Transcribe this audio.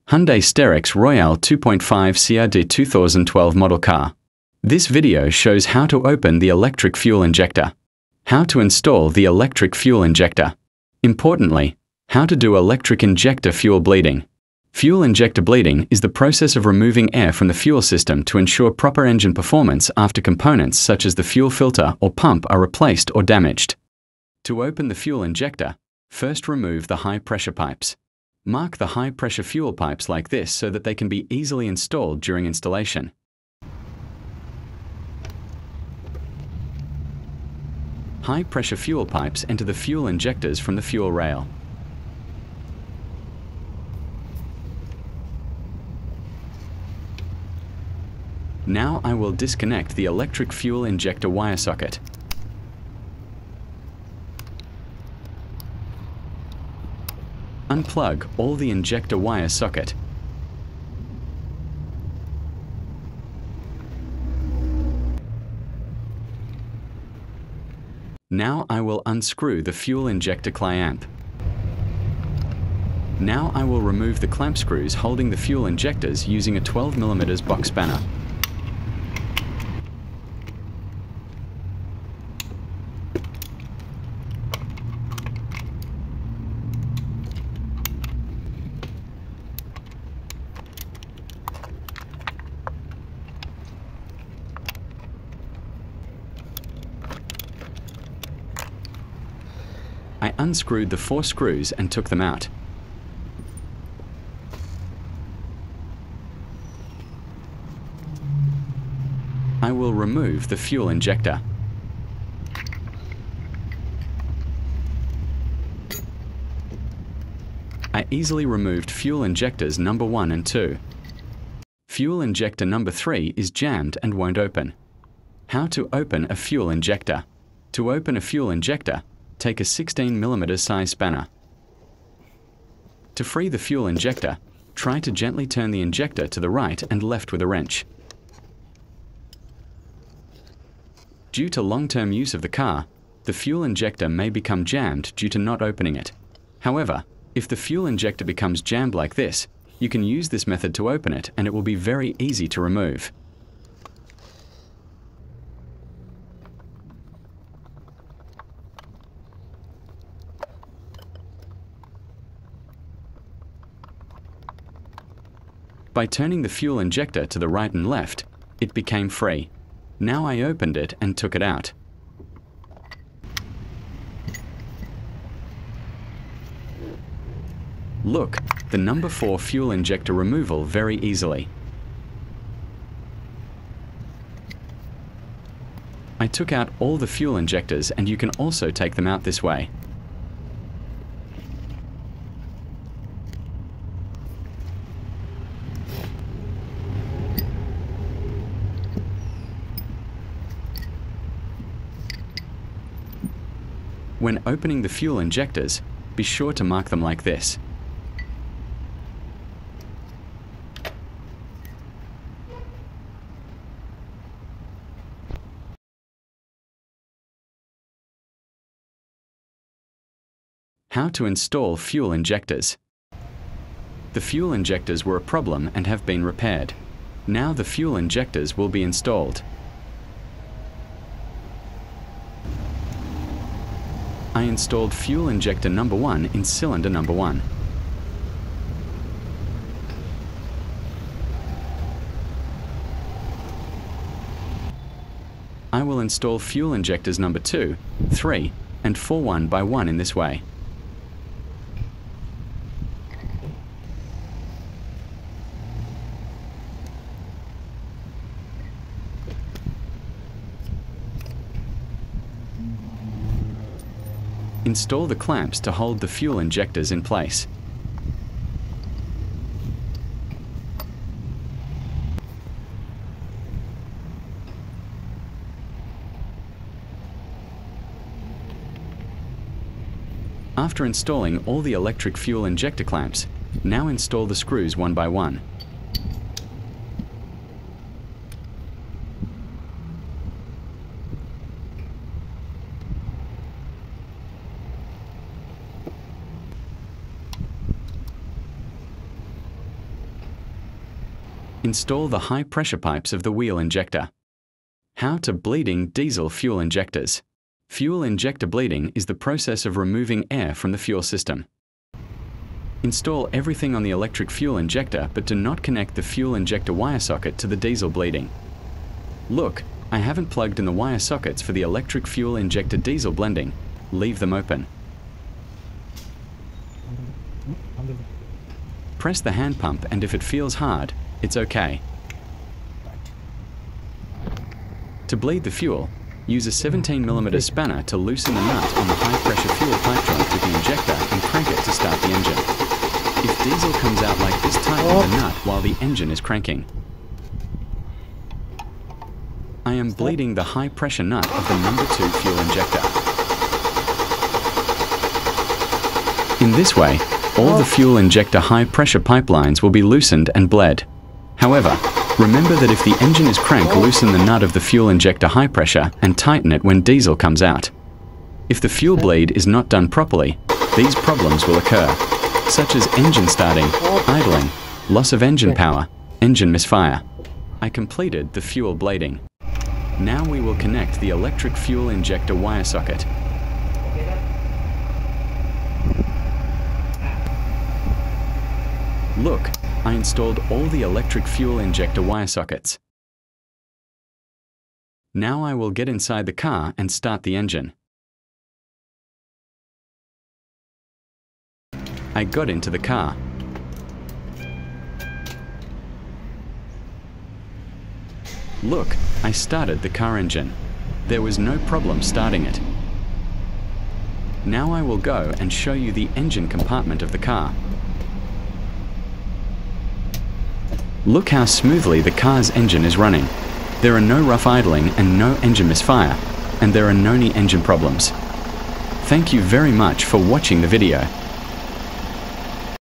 Hyundai Starex Royale 2.5 CRD 2012 model car. This video shows how to open the electric fuel injector. How to install the electric fuel injector. Importantly, how to do electric injector fuel bleeding. Fuel injector bleeding is the process of removing air from the fuel system to ensure proper engine performance after components such as the fuel filter or pump are replaced or damaged. To open the fuel injector, first remove the high-pressure pipes. Mark the high-pressure fuel pipes like this so that they can be easily installed during installation. High-pressure fuel pipes enter the fuel injectors from the fuel rail. Now I will disconnect the electric fuel injector wire socket. Unplug all the injector wire socket. Now I will unscrew the fuel injector clamp. Now I will remove the clamp screws holding the fuel injectors using a 12mm box spanner. I unscrewed the 4 screws and took them out. I will remove the fuel injector. I easily removed fuel injectors number 1 and 2. Fuel injector number 3 is jammed and won't open. How to open a fuel injector. To open a fuel injector, take a 16mm size spanner. To free the fuel injector, try to gently turn the injector to the right and left with a wrench. Due to long-term use of the car, the fuel injector may become jammed due to not opening it. However, if the fuel injector becomes jammed like this, you can use this method to open it and it will be very easy to remove. By turning the fuel injector to the right and left, it became free. Now I opened it and took it out. Look, the number 4 fuel injector removal very easily. I took out all the fuel injectors and you can also take them out this way. When opening the fuel injectors, be sure to mark them like this. How to install fuel injectors. The fuel injectors were a problem and have been repaired. Now the fuel injectors will be installed. I installed fuel injector number 1 in cylinder number 1. I will install fuel injectors number 2, 3, and 4 one by one in this way. Install the clamps to hold the fuel injectors in place. After installing all the electric fuel injector clamps, now install the screws one by one. Install the high pressure pipes of the wheel injector. How to bleeding diesel fuel injectors. Fuel injector bleeding is the process of removing air from the fuel system. Install everything on the electric fuel injector, but do not connect the fuel injector wire socket to the diesel bleeding. Look, I haven't plugged in the wire sockets for the electric fuel injector diesel blending. Leave them open. Press the hand pump, and if it feels hard, it's okay. To bleed the fuel, use a 17mm spanner to loosen the nut on the high-pressure fuel pipe joint with the injector and crank it to start the engine. If diesel comes out like this, tighten the nut while the engine is cranking. I am bleeding the high-pressure nut of the number 2 fuel injector. In this way, all the fuel injector high-pressure pipelines will be loosened and bled. However, remember that if the engine is cranked, loosen the nut of the fuel injector high pressure and tighten it when diesel comes out. If the fuel bleed is not done properly, these problems will occur, such as engine starting, idling, loss of engine power, engine misfire. I completed the fuel blading. Now we will connect the electric fuel injector wire socket. Look, I installed all the electric fuel injector wire sockets. Now I will get inside the car and start the engine. I got into the car. Look, I started the car engine. There was no problem starting it. Now I will go and show you the engine compartment of the car. Look how smoothly the car's engine is running. There are no rough idling and no engine misfire, and there are no engine problems. Thank you very much for watching the video.